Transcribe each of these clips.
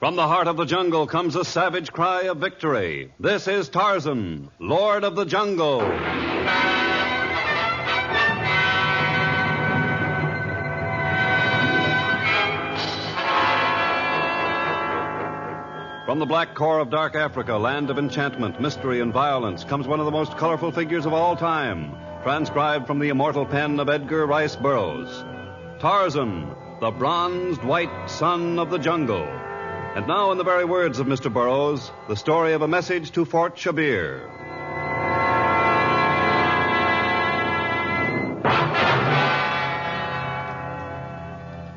From the heart of the jungle comes a savage cry of victory. This is Tarzan, Lord of the Jungle. From the black core of dark Africa, land of enchantment, mystery, and violence, comes one of the most colorful figures of all time, transcribed from the immortal pen of Edgar Rice Burroughs. Tarzan, the bronzed white son of the jungle. And now, in the very words of Mr. Burroughs, the story of a message to Fort Shabier.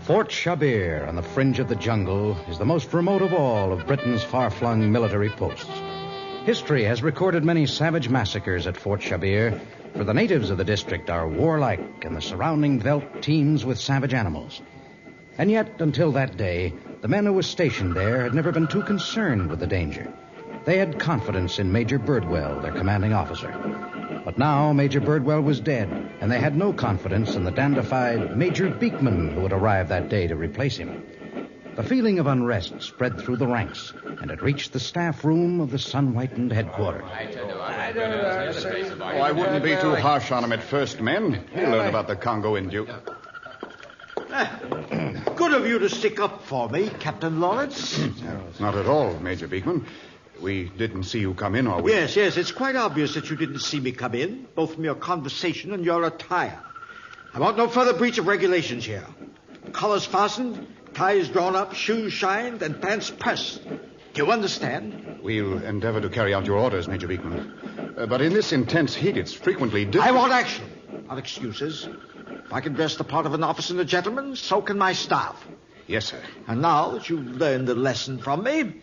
Fort Shabier, on the fringe of the jungle, is the most remote of all of Britain's far-flung military posts. History has recorded many savage massacres at Fort Shabier, for the natives of the district are warlike and the surrounding veldt teems with savage animals. And yet, until that day, the men who were stationed there had never been too concerned with the danger. They had confidence in Major Birdwell, their commanding officer. But now Major Birdwell was dead, and they had no confidence in the dandified Major Beekman who had arrived that day to replace him. The feeling of unrest spread through the ranks, and it reached the staff room of the sun-whitened headquarters. I wouldn't be too harsh on him at first, men. He'll learn about the Congo in due. Good of you to stick up for me, Captain Lawrence. Not at all, Major Beekman. We didn't see you come in, or we... Yes, it's quite obvious that you didn't see me come in, both from your conversation and your attire. I want no further breach of regulations here. Collars fastened, ties drawn up, shoes shined, and pants pressed. Do you understand? We'll endeavor to carry out your orders, Major Beekman. But in this intense heat, it's frequently difficult... I want action, not excuses. If I can dress the part of an officer and a gentleman, so can my staff. Yes, sir. And now that you've learned a lesson from me,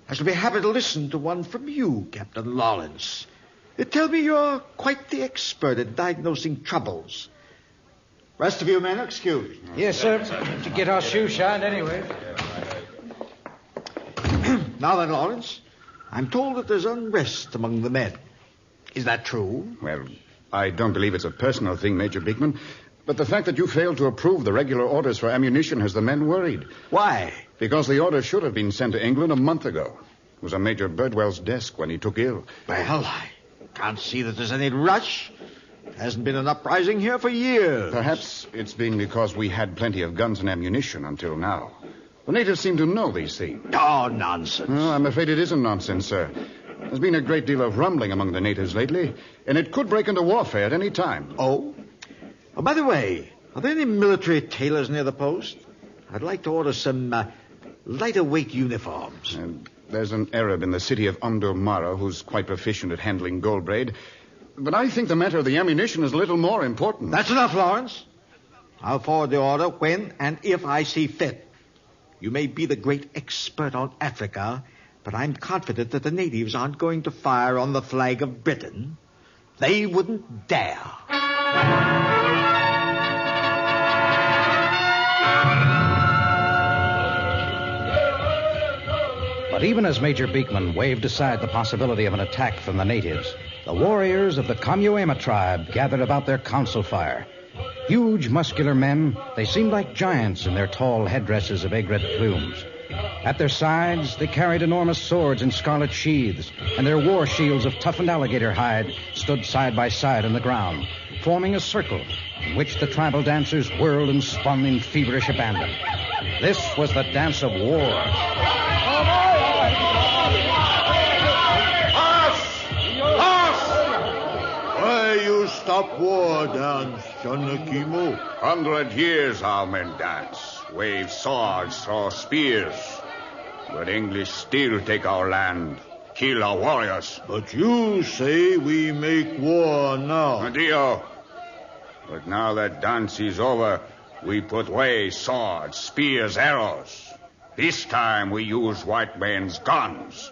I shall be happy to listen to one from you, Captain Lawrence. Tell me you're quite the expert at diagnosing troubles. Rest of you men, excused. Yes, sir. To get our shoes shined anyway. Now then, Lawrence, I'm told that there's unrest among the men. Is that true? Well, I don't believe it's a personal thing, Major Beekman. But the fact that you failed to approve the regular orders for ammunition has the men worried. Why? Because the order should have been sent to England a month ago. It was on Major Birdwell's desk when he took ill. Well, I can't see that there's any rush. There hasn't been an uprising here for years. Perhaps it's been because we had plenty of guns and ammunition until now. The natives seem to know these things. Oh, nonsense. No, I'm afraid it isn't nonsense, sir. There's been a great deal of rumbling among the natives lately, and it could break into warfare at any time. Oh, by the way, are there any military tailors near the post? I'd like to order some lighter-weight uniforms. There's an Arab in the city of Mara who's quite proficient at handling gold braid. But I think the matter of the ammunition is a little more important. That's enough, Lawrence. I'll forward the order when and if I see fit. You may be the great expert on Africa, but I'm confident that the natives aren't going to fire on the flag of Britain. They wouldn't dare. But even as Major Beekman waved aside the possibility of an attack from the natives, the warriors of the Kamuema tribe gathered about their council fire. Huge, muscular men, they seemed like giants in their tall headdresses of egret plumes. At their sides, they carried enormous swords in scarlet sheaths, and their war shields of toughened alligator hide stood side by side on the ground, forming a circle in which the tribal dancers whirled and spun in feverish abandon. This was the dance of war. Why you stop war dance, Shanakimu? 100 years our men dance, wave swords, throw spears. But English still take our land, kill our warriors. But you say we make war now. Dio. But now that dance is over, we put away swords, spears, arrows. This time we use white men's guns.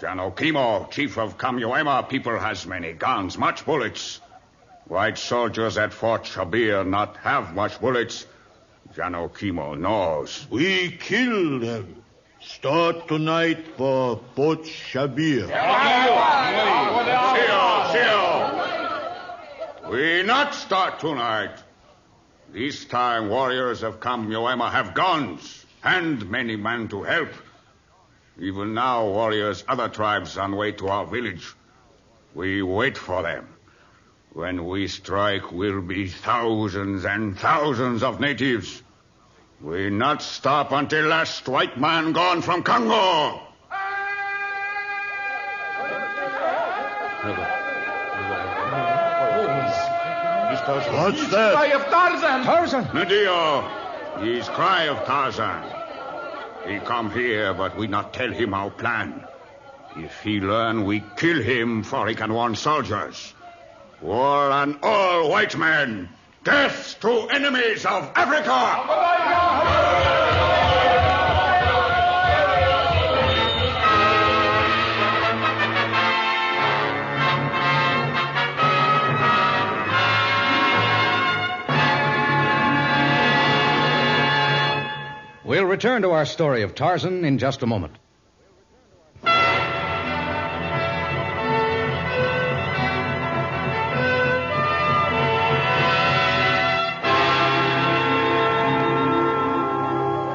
Janokimo, chief of Kamuema people, has many guns, much bullets. White soldiers at Fort Shabier not have much bullets. Janokimo knows. We kill them. Start tonight for Fort Shabier. We not start tonight. This time warriors of Kamuema have guns and many men to help. Even now, warriors, other tribes on way to our village. We wait for them. When we strike, will be thousands and thousands of natives. We not stop until last white man gone from Congo. What's that? Cry of Tarzan! Tarzan! Nadio, he's cry of Tarzan. He come here, but we not tell him our plan. If he learn, we kill him, for he can warn soldiers. War on all white men. Death to enemies of Africa! We'll return to our story of Tarzan in just a moment.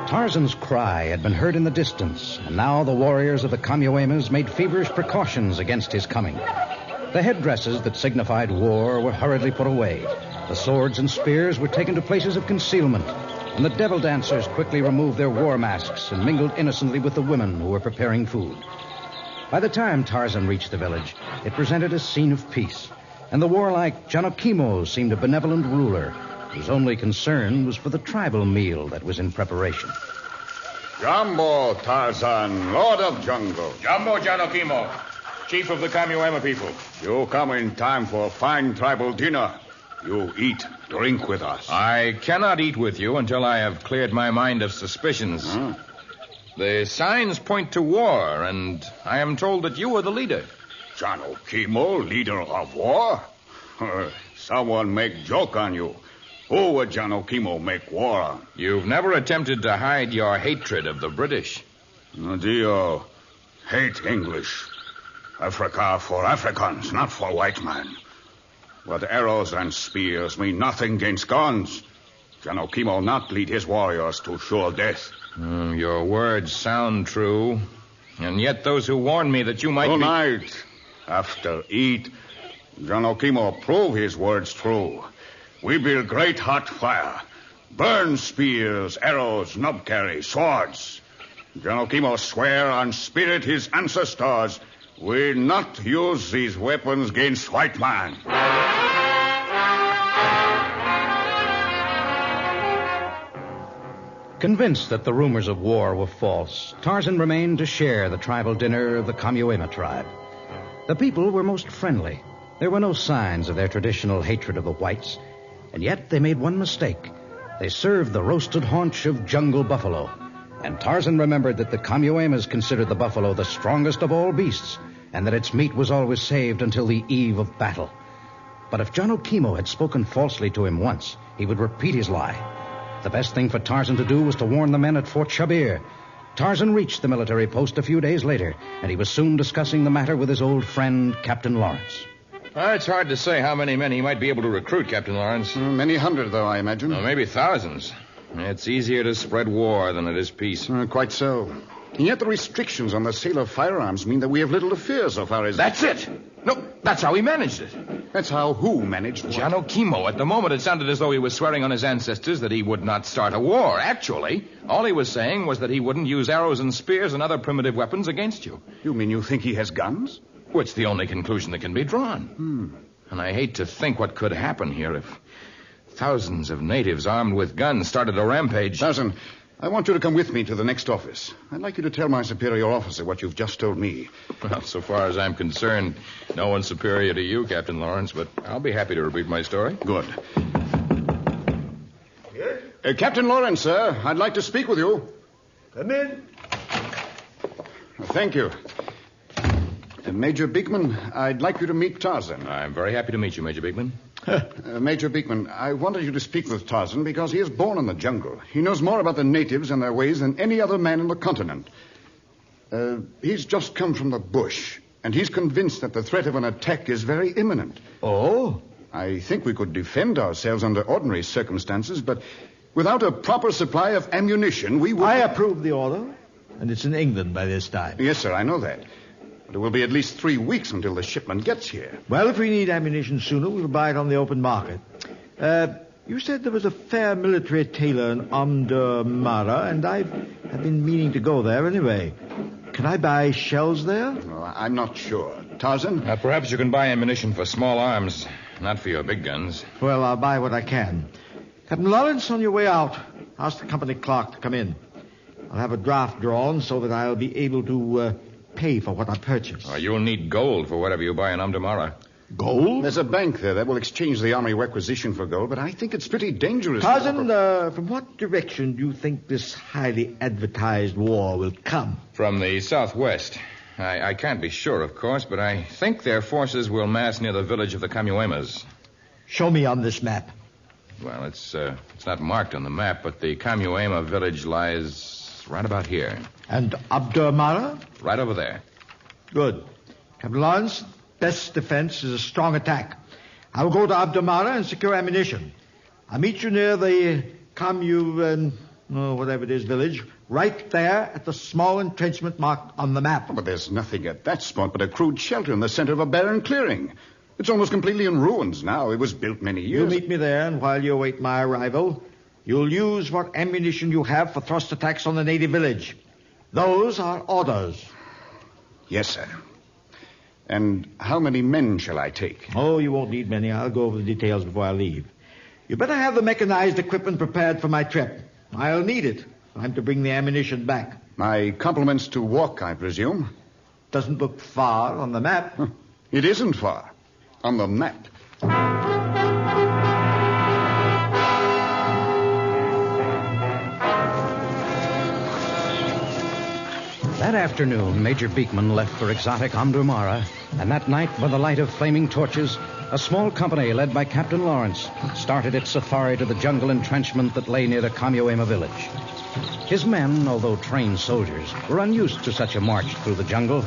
Tarzan's cry had been heard in the distance, and now the warriors of the hyaenas made feverish precautions against his coming. The headdresses that signified war were hurriedly put away. The swords and spears were taken to places of concealment, and the devil dancers quickly removed their war masks and mingled innocently with the women who were preparing food. By the time Tarzan reached the village, it presented a scene of peace, and the warlike Janokimo seemed a benevolent ruler whose only concern was for the tribal meal that was in preparation. Jumbo Tarzan, Lord of Jungle. Jumbo Janokimo, chief of the Kamyuema people. You come in time for a fine tribal dinner. You eat, drink with us. I cannot eat with you until I have cleared my mind of suspicions. The signs point to war, and I am told that you are the leader. Janokimo, leader of war? Someone make joke on you. Who would Janokimo make war on? You've never attempted to hide your hatred of the British. Nadio, hate English. Africa for Africans, not for white men. But arrows and spears mean nothing against guns. Janokimo not lead his warriors to sure death. Your words sound true. And yet those who warned me that you might Tonight, after eat, Janokimo prove his words true. We build great hot fire. Burn spears, arrows, knobkerry, swords. Janokimo swear on spirit his ancestors will not use these weapons against white man. Convinced that the rumors of war were false, Tarzan remained to share the tribal dinner of the Kamyuema tribe. The people were most friendly. There were no signs of their traditional hatred of the whites, and yet they made one mistake. They served the roasted haunch of jungle buffalo, and Tarzan remembered that the Kamyuemas considered the buffalo the strongest of all beasts, and that its meat was always saved until the eve of battle. But if Janokimo had spoken falsely to him once, he would repeat his lie. The best thing for Tarzan to do was to warn the men at Fort Shabier. Tarzan reached the military post a few days later, and he was soon discussing the matter with his old friend, Captain Lawrence. It's hard to say how many men he might be able to recruit, Captain Lawrence. Many hundred, though, I imagine. Maybe thousands. It's easier to spread war than it is peace. Quite so. And yet the restrictions on the sale of firearms mean that we have little to fear so far as... That's it. No, that's how he managed it. That's how who managed what? Janokimo. At the moment, it sounded as though he was swearing on his ancestors that he would not start a war. Actually, all he was saying was that he wouldn't use arrows and spears and other primitive weapons against you. You mean you think he has guns? Well, it's the only conclusion that can be drawn. And I hate to think what could happen here if thousands of natives armed with guns started a rampage. Tarzan, I want you to come with me to the next office. I'd like you to tell my superior officer what you've just told me. Well, so far as I'm concerned, no one's superior to you, Captain Lawrence, but I'll be happy to repeat my story. Good. Yes? Captain Lawrence, sir, I'd like to speak with you. Come in. Thank you. Major Beekman, I'd like you to meet Tarzan. I'm very happy to meet you, Major Beekman. Major Beekman, I wanted you to speak with Tarzan because he is born in the jungle. He knows more about the natives and their ways than any other man in the continent. He's just come from the bush, and he's convinced that the threat of an attack is very imminent. Oh? I think we could defend ourselves under ordinary circumstances, but without a proper supply of ammunition, we would... I approve the order. And it's in England by this time. Yes, sir, I know that. But it will be at least 3 weeks until the shipment gets here. Well, if we need ammunition sooner, we'll buy it on the open market. You said there was a fair military tailor in Amdurmara, and I've been meaning to go there anyway. Can I buy shells there? Well, I'm not sure. Tarzan? Perhaps you can buy ammunition for small arms, not for your big guns. Well, I'll buy what I can. Captain Lawrence, on your way out, ask the company clerk to come in. I'll have a draft drawn so that I'll be able to pay for what I purchase. You'll need gold for whatever you buy in Amdurmara. Gold? There's a bank there that will exchange the army requisition for gold, but I think it's pretty dangerous. Tarzan, from what direction do you think this highly advertised war will come? From the southwest. I can't be sure, of course, but I think their forces will mass near the village of the Kamuemas. Show me on this map. Well, it's not marked on the map, but the Kamuema village lies right about here. And Amdurmara? Right over there. Good. Captain Lawrence, best defense is a strong attack. I will go to Amdurmara and secure ammunition. I'll meet you near the whatever it is, village, right there at the small entrenchment marked on the map. But there's nothing at that spot but a crude shelter in the center of a barren clearing. It's almost completely in ruins now. It was built many years. You meet me there, and while you await my arrival, you'll use what ammunition you have for thrust attacks on the native village. Those are orders. Yes, sir. And how many men shall I take? Oh, you won't need many. I'll go over the details before I leave. You better have the mechanized equipment prepared for my trip. I'll need it. I'm to bring the ammunition back. My compliments to Walk, I presume. Doesn't look far on the map. It isn't far. On the map. That afternoon, Major Beekman left for exotic Amdurmara, and that night, by the light of flaming torches, a small company led by Captain Lawrence started its safari to the jungle entrenchment that lay near the Kamuema village. His men, although trained soldiers, were unused to such a march through the jungle,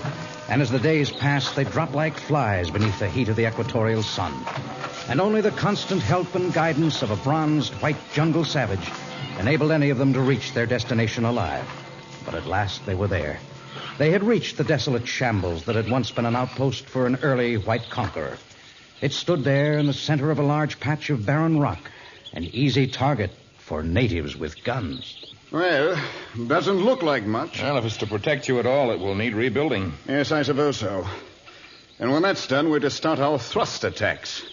and as the days passed, they dropped like flies beneath the heat of the equatorial sun. And only the constant help and guidance of a bronzed white jungle savage enabled any of them to reach their destination alive. But at last they were there. They had reached the desolate shambles that had once been an outpost for an early white conqueror. It stood there in the center of a large patch of barren rock, an easy target for natives with guns. Well, doesn't look like much. Well, if it's to protect you at all, it will need rebuilding. Yes, I suppose so. And when that's done, we're to start our thrust attacks.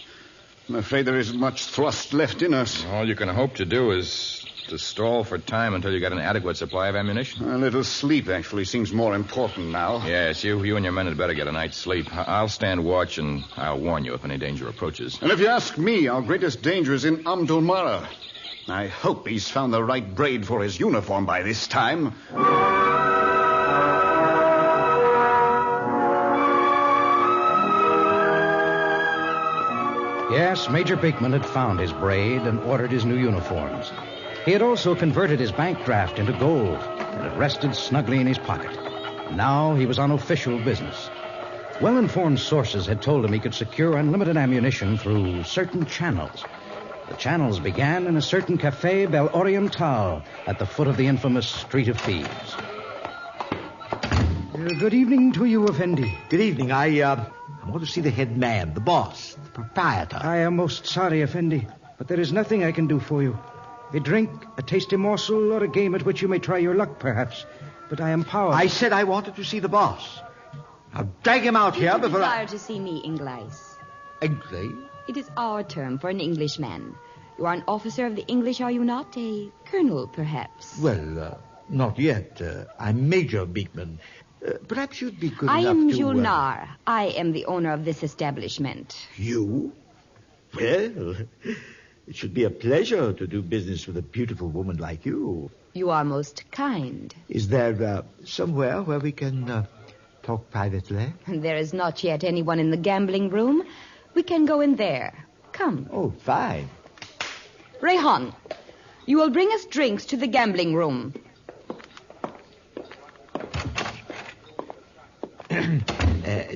I'm afraid there isn't much thrust left in us. All you can hope to do is to stall for time until you get an adequate supply of ammunition. A little sleep actually seems more important now. Yes, you and your men had better get a night's sleep. I'll stand watch, and I'll warn you if any danger approaches. And if you ask me, our greatest danger is in Amdurmara. I hope he's found the right braid for his uniform by this time. Yes, Major Beekman had found his braid and ordered his new uniforms. He had also converted his bank draft into gold, and it rested snugly in his pocket. Now he was on official business. Well-informed sources had told him he could secure unlimited ammunition through certain channels. The channels began in a certain Café Bel Oriental at the foot of the infamous Street of Thieves. Good evening to you, Effendi. Good evening. I want to see the head man, the boss, the proprietor. I am most sorry, Effendi, but there is nothing I can do for you. A drink, a tasty morsel, or a game at which you may try your luck, perhaps. But I am powerless. I said I wanted to see the boss. Now drag him out here before desire to see me, Inglés. Inglés? It is our term for an Englishman. You are an officer of the English, are you not? A colonel, perhaps? Well, not yet. I'm Major Beekman. Perhaps you'd be good I enough am to... Julnar. I am the owner of this establishment. You? Well, it should be a pleasure to do business with a beautiful woman like you. You are most kind. Is there somewhere where we can talk privately? There is not yet anyone in the gambling room. We can go in there. Come. Oh, fine. Rehan, you will bring us drinks to the gambling room.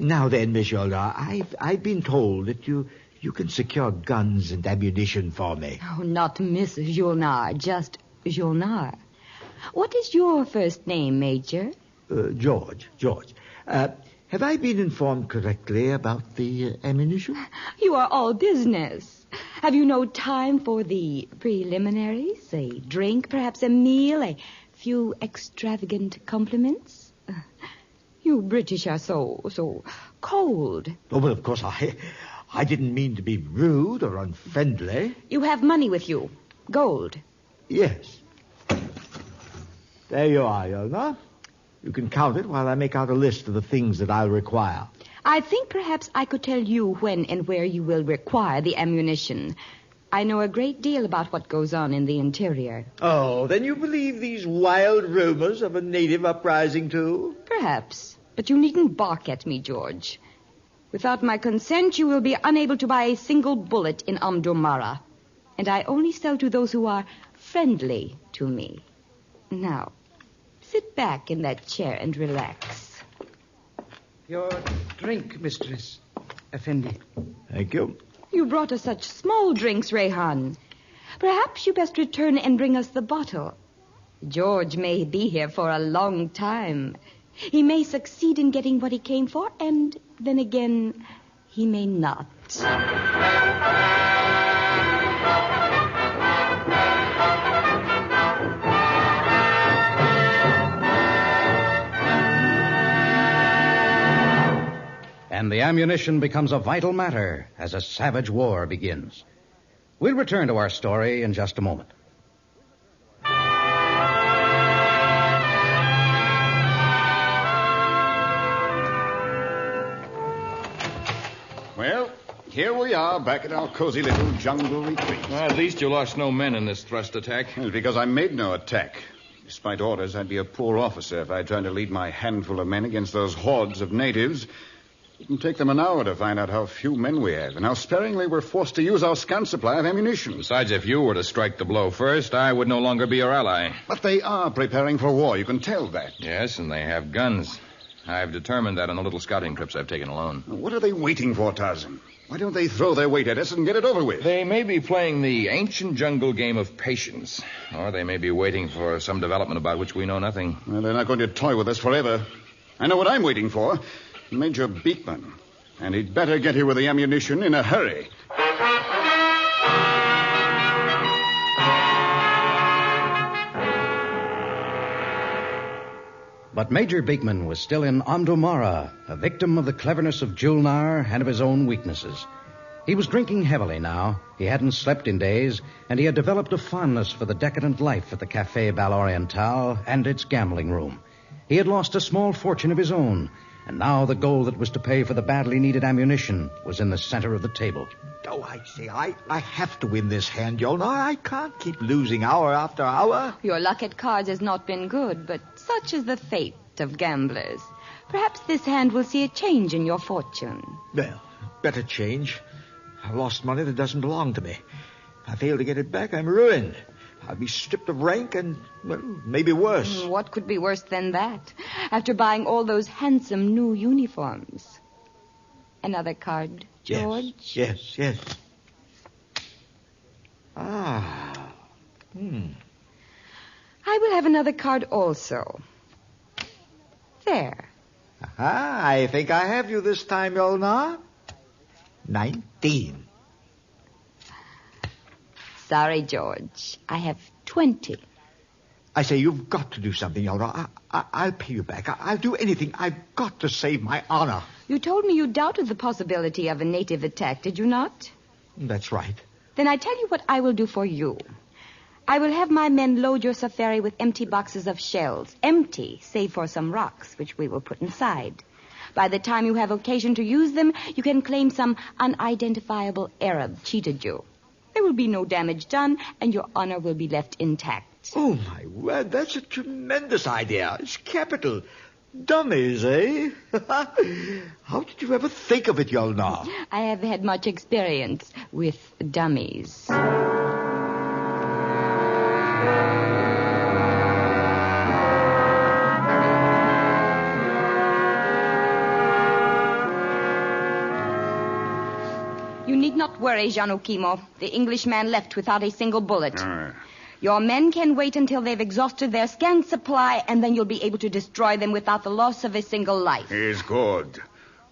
Now then, Miss Yola, I've been told that you can secure guns and ammunition for me. Oh, not Miss Julnar, just Julnar. What is your first name, Major? George. Have I been informed correctly about the ammunition? You are all business. Have you no time for the preliminaries? A drink, perhaps a meal, a few extravagant compliments? You British are so cold. Oh, well, of course, I didn't mean to be rude or unfriendly. You have money with you. Gold. Yes. There you are, Yolna. You can count it while I make out a list of the things that I'll require. I think perhaps I could tell you when and where you will require the ammunition. I know a great deal about what goes on in the interior. Oh, then you believe these wild rumors of a native uprising, too? Perhaps. But you needn't bark at me, George. Without my consent, you will be unable to buy a single bullet in Omdurmara. And I only sell to those who are friendly to me. Now, sit back in that chair and relax. Your drink, Mistress Effendi. Thank you. You brought us such small drinks, Rehan. Perhaps you best return and bring us the bottle. George may be here for a long time. He may succeed in getting what he came for, and then again, he may not. And the ammunition becomes a vital matter as a savage war begins. We'll return to our story in just a moment. Well, here we are back at our cozy little jungle retreat. Well, at least you lost no men in this thrust attack. Well, because I made no attack. Despite orders, I'd be a poor officer if I tried to lead my handful of men against those hordes of natives. It can take them an hour to find out how few men we have and how sparingly we're forced to use our scant supply of ammunition. Besides, if you were to strike the blow first, I would no longer be your ally. But they are preparing for war. You can tell that. Yes, and they have guns. I've determined that on the little scouting trips I've taken alone. What are they waiting for, Tarzan? Why don't they throw their weight at us and get it over with? They may be playing the ancient jungle game of patience, or they may be waiting for some development about which we know nothing. Well, they're not going to toy with us forever. I know what I'm waiting for. Major Beekman. And he'd better get here with the ammunition in a hurry. But Major Beekman was still in Omdurmara, a victim of the cleverness of Julnar and of his own weaknesses. He was drinking heavily now. He hadn't slept in days, and he had developed a fondness for the decadent life at the Café Bal Oriental and its gambling room. He had lost a small fortune of his own, and now the gold that was to pay for the badly needed ammunition was in the center of the table. Oh, I say, I have to win this hand, Yolna. I can't keep losing hour after hour. Your luck at cards has not been good, but such is the fate of gamblers. Perhaps this hand will see a change in your fortune. Well, better change. I've lost money that doesn't belong to me. If I fail to get it back, I'm ruined. I'll be stripped of rank and, well, maybe worse. What could be worse than that? After buying all those handsome new uniforms. Another card, George? Yes. I will have another card also. There. Aha, I think I have you this time, Yolna. 19. Sorry, George. I have 20. I say, you've got to do something, Yolna. I'll pay you back. I'll do anything. I've got to save my honor. You told me you doubted the possibility of a native attack, did you not? That's right. Then I tell you what I will do for you. I will have my men load your safari with empty boxes of shells. Empty, save for some rocks, which we will put inside. By the time you have occasion to use them, you can claim some unidentifiable Arab cheated you. There will be no damage done, and your honor will be left intact. Oh, my word, that's a tremendous idea. It's capital. Dummies, eh? How did you ever think of it, Yolna? I have had much experience with dummies. You need not worry, Janukimo. The Englishman left without a single bullet. Your men can wait until they've exhausted their scant supply, and then you'll be able to destroy them without the loss of a single life. He's good.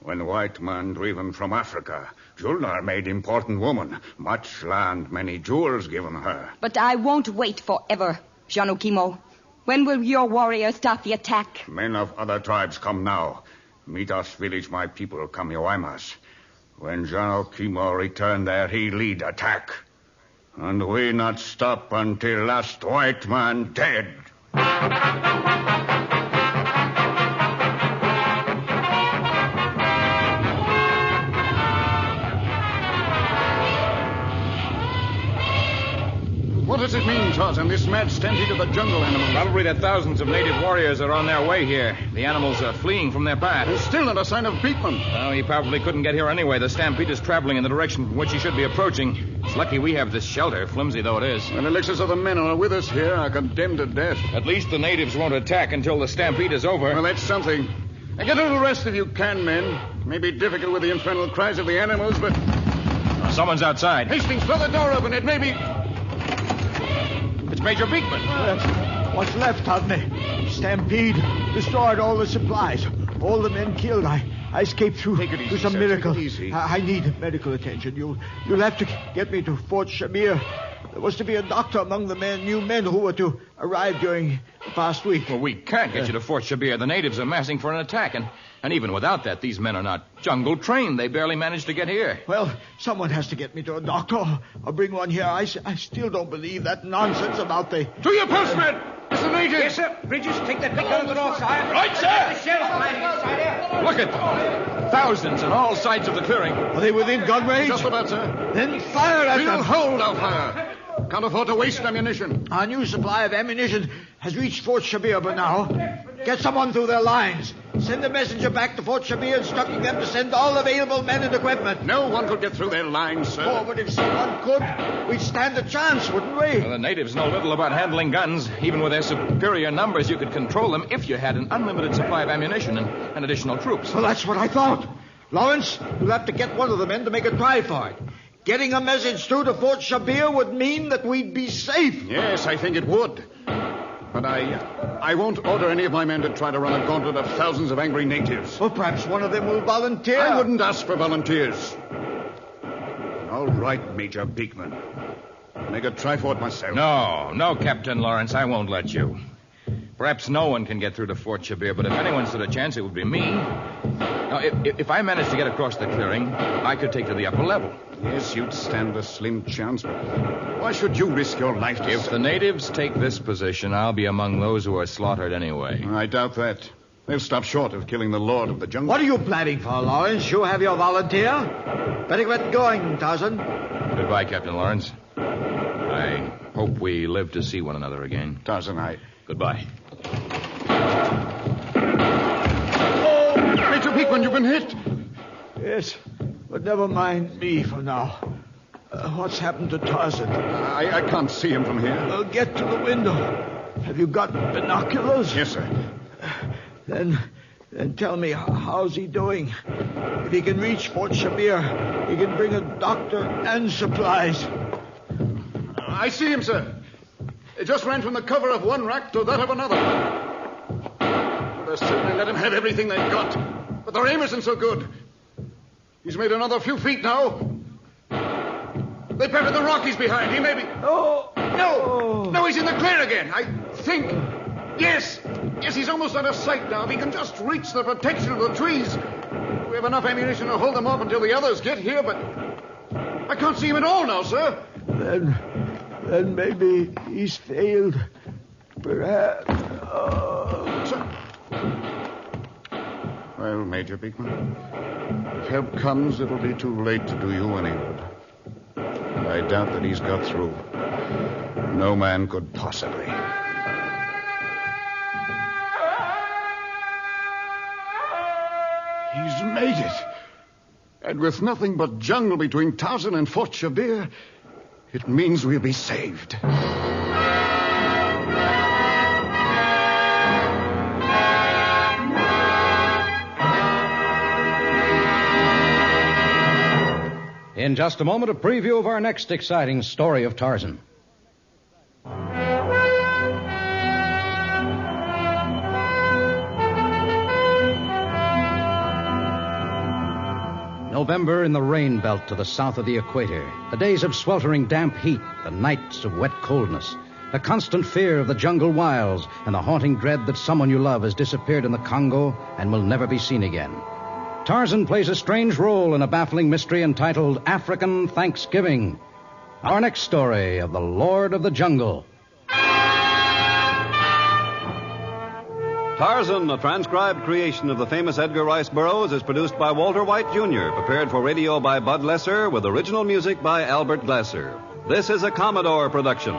When white man driven from Africa, Julnar made important woman. Much land, many jewels given her. But I won't wait forever, Janukimo. When will your warriors start the attack? Men of other tribes come now. Meet us village my people come Hyaenas. When Janukimo return there, he lead attack. And we not stop until last white man dead. What does it mean, Tarzan, this mad stampede of the jungle animals? Probably that thousands of native warriors are on their way here. The animals are fleeing from their path. There's still not a sign of Beekman. Well, he probably couldn't get here anyway. The stampede is traveling in the direction from which he should be approaching. It's lucky we have this shelter, flimsy though it is. And the elixirs of the men who are with us here are condemned to death. At least the natives won't attack until the stampede is over. Well, that's something. And get a little rest if you can, men. It may be difficult with the infernal cries of the animals, but... Someone's outside. Hastings, throw the door open. It may be... It's Major Beekman. What's left of me? Stampede destroyed all the supplies. All the men killed. I escaped through some miracle. Take it easy. I need medical attention. You'll have to get me to Fort Shabier. There was to be a doctor among the new men who were to arrive during the past week. Well, we can't get you to Fort Shabier. The natives are massing for an attack, and even without that, these men are not jungle trained. They barely managed to get here. Well, someone has to get me to a doctor or bring one here. I still don't believe that nonsense about the... To your post, men! It's the natives! Yes, sir. Bridges, take that big gun to the north side. Right, sir! The shells flying inside here. Look at them. Thousands on all sides of the clearing. Are they within gun range? Just about, sir. Then fire at We'll them. hold our fire. Can't afford to waste ammunition. Our new supply of ammunition has reached Fort Shabier by now. Get someone through their lines. Send a messenger back to Fort Shabier instructing them to send all available men and equipment. No one could get through their lines, sir. Oh, but if someone could, we'd stand a chance, wouldn't we? Well, the natives know little about handling guns. Even with their superior numbers, you could control them if you had an unlimited supply of ammunition and additional troops. Well, that's what I thought. Lawrence, you'll have to get one of the men to make a try for it. Getting a message through to Fort Shabier would mean that we'd be safe. Yes, I think it would. But I won't order any of my men to try to run a gauntlet of thousands of angry natives. Well, perhaps one of them will volunteer. I wouldn't ask for volunteers. All right, Major Beekman. Make a try for it myself. No, Captain Lawrence, I won't let you. Perhaps no one can get through to Fort Shabier, but if anyone stood a chance, it would be me. Now, if I managed to get across the clearing, I could take to the upper level. Yes, you'd stand a slim chance, but why should you risk your life to... If the natives take this position, I'll be among those who are slaughtered anyway. I doubt that. They'll stop short of killing the Lord of the Jungle. What are you planning for, Lawrence? You have your volunteer? Better get going, Tarzan. Goodbye, Captain Lawrence. I hope we live to see one another again. Tarzan, Goodbye. Oh, Major Beekman, you've been hit. Yes, but never mind me for now. What's happened to Tarzan? I can't see him from here. Get to the window. Have you got binoculars? Yes, sir. Then tell me, how's he doing? If he can reach Fort Shabier, he can bring a doctor and supplies. I see him, sir. He just ran from the cover of one rack to that of another. They'll certainly let him have everything they've got. But their aim isn't so good. He's made another few feet now. They peppered the Rockies behind. He may be... Oh! No, he's in the clear again. I think... Yes, he's almost out of sight now. If he can just reach the protection of the trees. We have enough ammunition to hold them off until the others get here, but... I can't see him at all now, sir. Then maybe he's failed. Perhaps... Well, Major Beekman, if help comes, it'll be too late to do you any good. And I doubt that he's got through. No man could possibly. He's made it. And with nothing but jungle between Tarzan and Fort Shabier, it means we'll be saved. In just a moment, a preview of our next exciting story of Tarzan. November in the rain belt to the south of the equator. The days of sweltering damp heat, the nights of wet coldness. The constant fear of the jungle wilds and the haunting dread that someone you love has disappeared in the Congo and will never be seen again. Tarzan plays a strange role in a baffling mystery entitled African Thanksgiving. Our next story of the Lord of the Jungle. Tarzan, a transcribed creation of the famous Edgar Rice Burroughs, is produced by Walter White, Jr., prepared for radio by Bud Lesser, with original music by Albert Glasser. This is a Commodore production.